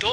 2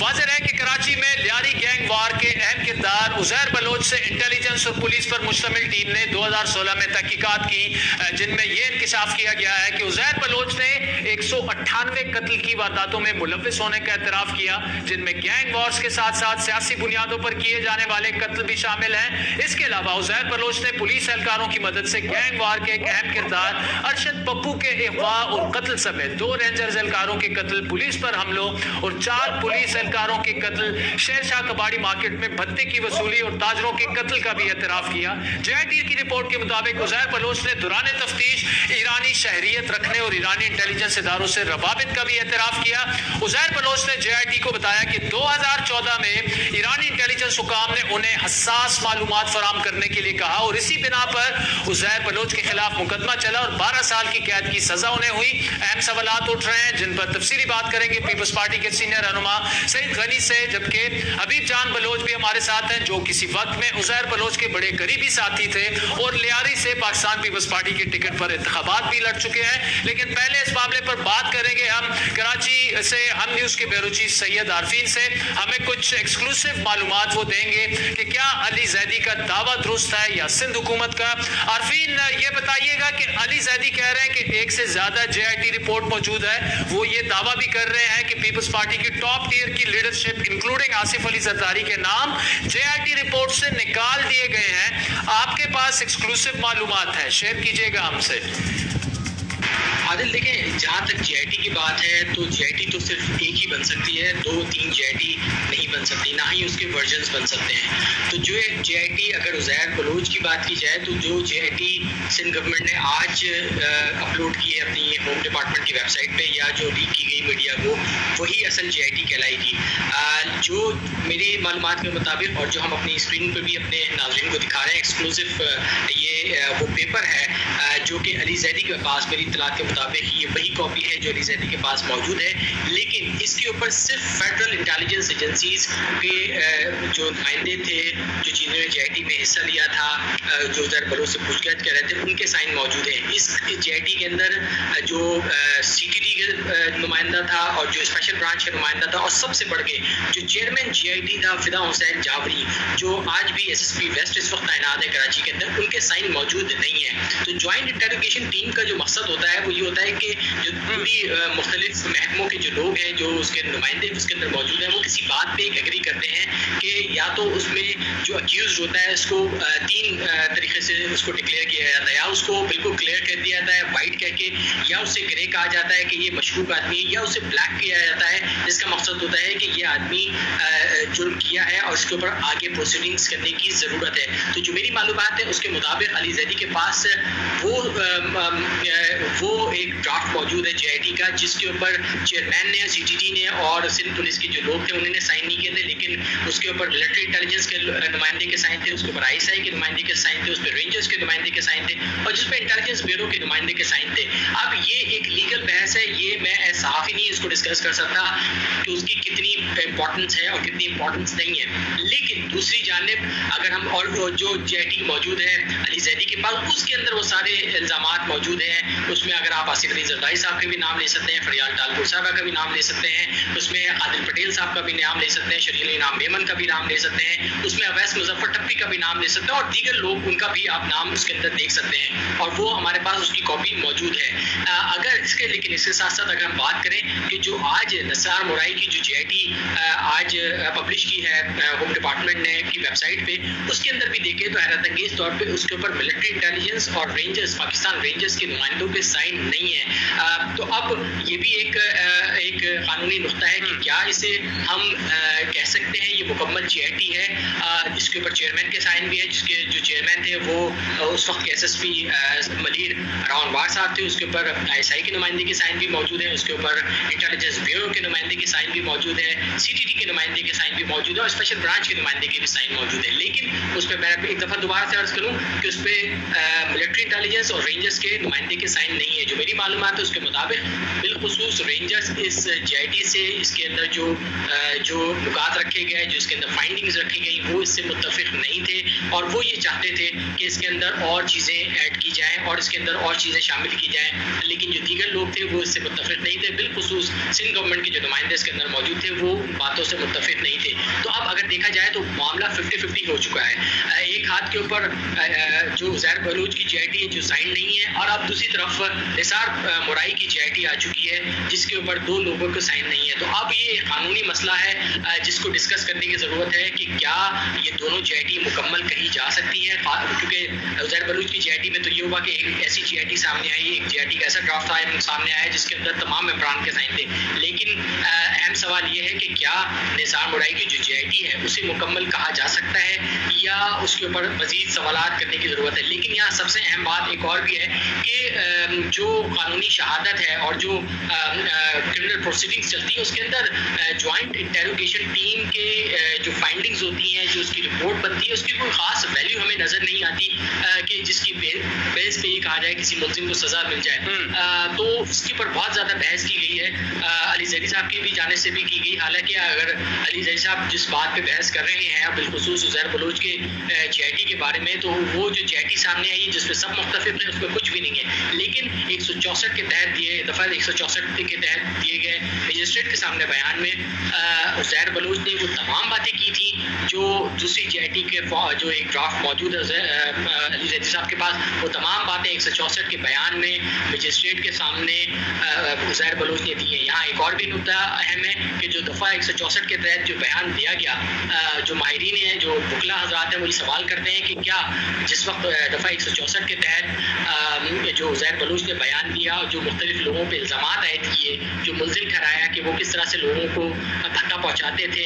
واضح ہے کہ کراچی میں لیاری گینگ وار کے اہم کردار عزیر بلوچ سے انٹیلیجنس اور پولیس پر مشتمل ٹیم نے 2016 میں تحقیقات کی، جن میں یہ انکشاف کیا گیا ہے کہ عزیر بلوچ نے 198 قتل کی وارداتوں میں ملوث ہونے کا اعتراف کیا، جن میں گینگ وارز کے ساتھ ساتھ سیاسی بنیادوں پر کیے جانے والے قتل بھی شامل ہیں۔ اس کے علاوہ عزیر بلوچ نے پولیس اہلکاروں کی مدد سے گینگ وار کے ایک اہم کردار ارشد پپو کے اغوا اور قتل سمیت 2 رینجرز اہلکاروں کے قتل، پولیس پر حملوں اور 4 پولیس اہلکاروں کے قتل، شیر شاہ کباڑی مارکیٹ میں بھتے کی وصولی اور تاجروں کے قتل کا بھی اعتراف کیا۔ جے آئی ٹی کی رپورٹ کے مطابق عزیر بلوچ نے دوران تفتیش ایرانی شہریت رکھنے اور ایرانی انٹیلیجنس اداروں سے روابط کا بھی اعتراف کیا۔ عزیر بلوچ نے جے آئی ٹی کو بتایا کہ 2014 میں ایرانی انٹیلیجنس حکام نے انہیں حساس معلومات فراہم کرنے کے لیے کہا اور اسی بنا پر عزیر بلوچ کے خلاف مقدمہ چلا اور 12 سال کی قید کی سزا انہیں ہوئی۔ اہم سوالات اٹھ رہے ہیں جن پر تفصیلی بات کریں گے پیپلز پارٹی کے سینئر رہنما سعید غنی سے، جبکہ حبیب جان بلوچ بھی ہمارے ساتھ ہیں جو کسی وقت میں عزیر بلوچ کے بڑے قریبی ساتھی تھے اور لیاری سے پاکستان پیپلز پارٹی کے ٹکٹ پر انتخابات بھی لڑ چکے ہیں۔ لیکن پہلے اس معاملے پر بات کریں گے ہم کراچی سے ہم نیوز کے بیورو چیف سید عارفین سے، ہمیں کچھ ایکسکلوسیو معلومات وہ دیں گے کہ کیا علی زیدی کا دعویٰ درست ہے یا سندھ حکومت کا۔ عارفین یہ بتائیے گا کہ علی زیدی کہہ رہے ہیں کہ ایک سے زیادہ جے آئی ٹی رپورٹ موجود ہے، وہ یہ دعویٰ بھی کر رہے ہیں کہ پیپلز پارٹی کی ٹاپ ٹیئر کی لیڈرشپ انکلوڈنگ آصف علی زرداری کے نام جے آئی ٹی رپورٹ سے نکال دیے گئے ہیں۔ آپ کے پاس ایکسکلوسیو معلومات ہے، شیئر کیجئے گا ہم سے۔ عادل دیکھیں، جہاں تک جے آئی ٹی کی بات ہے تو جے آئی ٹی تو صرف ایک ہی بن سکتی ہے، 2-3 جے آئی ٹی نہیں بن سکتی، نہ ہی اس کے ورژنز بن سکتے ہیں۔ تو جو ایک جے آئی ٹی اگر عزیر بلوچ کی بات کی جائے تو جو جے آئی ٹی سندھ گورنمنٹ نے آج اپلوڈ کی ہے اپنی ہوم ڈپارٹمنٹ کی ویب سائٹ پہ یا جو لیک کی گئی میڈیا کو، وہی اصل جے آئی ٹی کہلائے گی۔ جو میری معلومات کے مطابق اور جو ہم اپنی اسکرین پہ بھی اپنے ناظرین کو دکھا رہے ہیں ایکسکلوسیو، یہ وہ پیپر ہے جو کہ علی زیدی کے پاس میری اطلاعات کے مطابق یہ وہی کاپی ہے جو علی زیدی کے پاس موجود ہے، لیکن اس کے اوپر صرف فیڈرل انٹیلیجنس ایجنسیز کے جو نمائندے تھے جو جنہوں نے جے آئی ٹی میں حصہ لیا تھا، جو عزیر بلوچ سے پوچھ گچھ کر رہے تھے، ان کے سائن موجود ہیں۔ اس جے آئی ٹی کے اندر جو سی ٹی ڈی کا نمائندہ تھا اور جو اسپیشل برانچ کا نمائندہ تھا اور سب سے بڑھ کے جو چیئرمین جے آئی ٹی تھا فدا حسین جاوری، جو آج بھی ایس ایس پی ویسٹ اس وقت تعینات ہے کراچی کے اندر، ان کے سائن موجود نہیں ہیں۔ تو جوائنٹ انٹیروگیشن ٹیم کا جو مقصد ہوتا ہے وہ یہ ہوتا ہے کہ جو پوری مختلف محکموں کے جو لوگ ہیں جو اس کے نمائندے اس کے اندر موجود ہیں، وہ کسی بات پہ ایک ایگری کرتے ہیں کہ یا تو اس میں جو اکیوزڈ ہوتا ہے اس کو 3 طریقے سے اس کو ڈکلیئر کیا جاتا ہے، یا اس کو بالکل کلیئر کر دیا جاتا ہے وائٹ کہہ کے، یا اس سے گرے کہا جاتا ہے کہ یہ مشکوک آدمی ہے، یا اسے بلیک کیا جاتا ہے جس کا مقصد ہوتا ہے کہ یہ آدمی جرم کیا ہے اور اس کے اوپر آگے پروسیڈنگز کرنے کی ضرورت ہے۔ تو جو میری معلومات ہیں اس کے مطابق علی زیدی کے پاس وہ ایک ڈرافٹ موجود ہے جے آئی ٹی کا، جس کے اوپر چیئرمین نے، سی ٹی ڈی نے اور سندھ پولیس کے جو لوگ تھے انہوں نے سائن نہیں کیے تھے، لیکن اس کے اوپر ملٹری انٹیلیجنس کے نمائندے کے سائن تھے، اس کے اوپر آئی ایس آئی کے نمائندے کے سائن تھے، اس پہ رینجرز کے نمائندے کے سائن تھے اور جس پہ انٹیلیجنس بیورو کے نمائندے کے سائن تھے۔ اب یہ ایک لیگل بحث ہے، یہ میں ایز صحافی نہیں اس کو ڈسکس کر سکتا کہ اس کی کتنی امپورٹنس ہے اور کتنی امپورٹنس نہیں ہے، لیکن دوسری جانب اگر ہم اور جو جے آئی ٹی موجود ہے علی زیدی کے پاس، اس کے اندر وہ سارے الزامات موجود ہیں۔ اس میں اگر آپ آصف علی زرداری صاحب کے بھی نام لے سکتے ہیں، فریال ٹالپور صاحبہ کا بھی نام لے سکتے ہیں، اس میں عادل پٹیل صاحب کا بھی نام لے سکتے ہیں، شریل انعام میمن کا بھی نام لے سکتے ہیں، اس میں اویس مظفر ٹپی کا بھی نام لے سکتے ہیں اور دیگر لوگ ان کا بھی آپ نام اس کے اندر دیکھ سکتے ہیں اور وہ ہمارے پاس اس کی کاپی موجود ہے۔ اگر اس کے لیکن اس کے ساتھ ساتھ اگر ہم بات کریں کہ جو آج نثار مورائی کی جو جے آئی ٹی آج پبلش کی ہے ہوم ڈپارٹمنٹ نے کی ویب سائٹ پہ، اس کے اندر بھی دیکھیں تو حیرت انگیز طور پہ اس کے اوپر ملٹری انٹیلیجنس اور رینجرز پاکستان رینجرز کے نمائندوں کے سائن نہیں ہیں۔ تو اب یہ بھی ایک قانونی نقطہ ہے کہ کیا اسے ہم کہہ سکتے ہیں یہ مکمل جے آئی ٹی ہے۔ اس کے اوپر چیئرمین کے سائن بھی ہے، جس کے جو چیئرمین تھے وہ اس وقت S S P Malir Rao Anwar صاحب تھے، اس کے اوپر آئی ایس آئی کے نمائندے کے سائن بھی موجود ہیں، اس کے اوپر انٹیلیجنس بیورو کے نمائندے کے سائن بھی موجود ہیں، سی ٹی ڈی کے نمائندے کے سائن بھی موجود ہیں اور اسپیشل برانچ کے نمائندے کے بھی سائن موجود ہیں، لیکن اس پہ میں ایک دفعہ دوبارہ سے عرض کروں کہ اس پہ ملٹری انٹیلیجنس اور رینجرز کے نمائندے کے سائن نہیں ہے۔ جو میری معلومات ہے اس کے مطابق بالخصوص رینجرز اس اس JIT سے اس کے اندر جو نکات رکھے گئے, جو اس کے اندر فائنڈنگز رکھی گئی, وہ اس سے متفق نہیں تھے اور وہ یہ چاہتے تھے کہ اس کے اندر اور چیزیں ایڈ کی جائیں اور اس کے اندر اور چیزیں شامل کی جائیں, لیکن جو دیگر لوگ تھے وہ اس سے متفق نہیں تھے. بالخصوص سندھ گورنمنٹ کے جو نمائندے اس کے اندر موجود تھے وہ باتوں سے متفق نہیں تھے. تو اب اگر دیکھا جائے تو معاملہ 50-50 ہو چکا ہے. ایک ہاتھ کے اوپر جو عزیر بلوچ کی JIT ہے جو سائن نہیں ہے, اور اب دوسری طرف نثار مرائی کی JIT آ چکی ہے جس کے اوپر 2 لوگوں کو سائن نہیں ہے. تو اب یہ قانونی مسئلہ ہے جس کو ڈسکس کرنے کی ضرورت ہے کہ کیا یہ دونوں JIT مکمل کہی جا سکتی ہے, کیونکہ عزیر بلوچ کی JIT میں تو یہ ہوا کہ ایک ایسی JIT سامنے آئی, ایک JIT کا ایسا ڈرافٹ سامنے آیا جس کے اندر تمام ممبران کے سائن تھے, لیکن اہم سوال یہ ہے کہ کیا نثار مرائی کی جو JIT ہے اسے مکمل کہا جا سکتا ہے یا اس کے اوپر مزید سوالات کرنے کی ضرورت ہے. لیکن یہاں سب سے اہم بات ایک اور بھی ہے کہ جو قانونی شہادت ہے اور جو کرمنل پروسیڈنگز چلتی ہیں اس کے اندر جوائنٹ انٹیروگیشن ٹیم کے جو فائنڈنگز ہوتی ہیں, جو اس کی رپورٹ بنتی ہے, اس کی کوئی خاص ویلیو ہمیں نظر نہیں آتی کہ جس کی بیس پہ یہ کہا جائے کسی ملزم کو سزا مل جائے. تو اس کے اوپر بہت زیادہ بحث کی گئی ہے, علی زیدی صاحب کی بھی جانب سے بھی کی گئی. حالانکہ اگر علی زیدی صاحب جس بات پہ بحث کر رہے ہیں بالخصوص عزیر بلوچ کے JIT کے بارے میں, تو وہ جو JIT سامنے آئی جس پہ سب مختلف ہیں اس میں کچھ بھی نہیں ہے, لیکن 164 کے تحت دفعہ 164 کے تحت دیے گئے مجسٹریٹ کے سامنے بیان میں عزیر بلوچ نے وہ تمام باتیں کی تھیں جو دوسری JIT کے جو ایک ڈرافٹ موجود ہے علی زیدی صاحب کے پاس, وہ تمام باتیں 164 کے بیان میں مجسٹریٹ کے سامنے عزیر بلوچ نے دی ہیں. یہاں ایک اور بھی نکتہ اہم ہے کہ جو دفعہ 164 کے تحت جو بیان دیا گیا, جو ماہرین ہیں, جو وکلا حضرات ہیں, وہ یہ سوال کرتے ہیں کہ کیا جس وقت دفعہ 164 کے تحت جو عزیر بلوچ نے بیان دیا, جو مختلف لوگوں پہ الزامات عائد کیے, جو ملزم ٹھہرایا کہ وہ کس طرح سے لوگوں کو دھکا پہنچاتے تھے,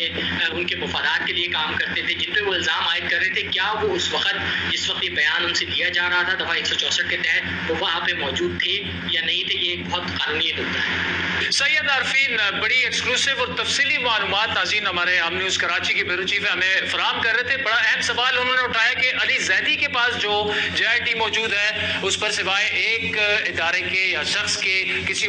ان کے مفادات کے لیے کام کرتے تھے, جن پہ وہ الزام عائد کر رہے تھے, کیا وہ اس وقت جس وقت یہ بیان ان سے دیا جا رہا تھا دفعہ 164 کے تحت وہ وہاں پہ موجود تھے یا نہیں تھے. یہ ایک بہت قانونی نکتہ ہے. سید عارفین بڑی ایکسکلوسیو اور تفصیلی معلومات ناظرین ہمارے ہم نیوز کراچی کے بیورو چیف ہمیں فراہم کر رہے تھے. بڑا اہم سوال انہوں نے اٹھایا کہ علی زیدی کے پاس جو JIT موجود ہے اس پر سوائے ایک ادارے کے یا شخص کے کسی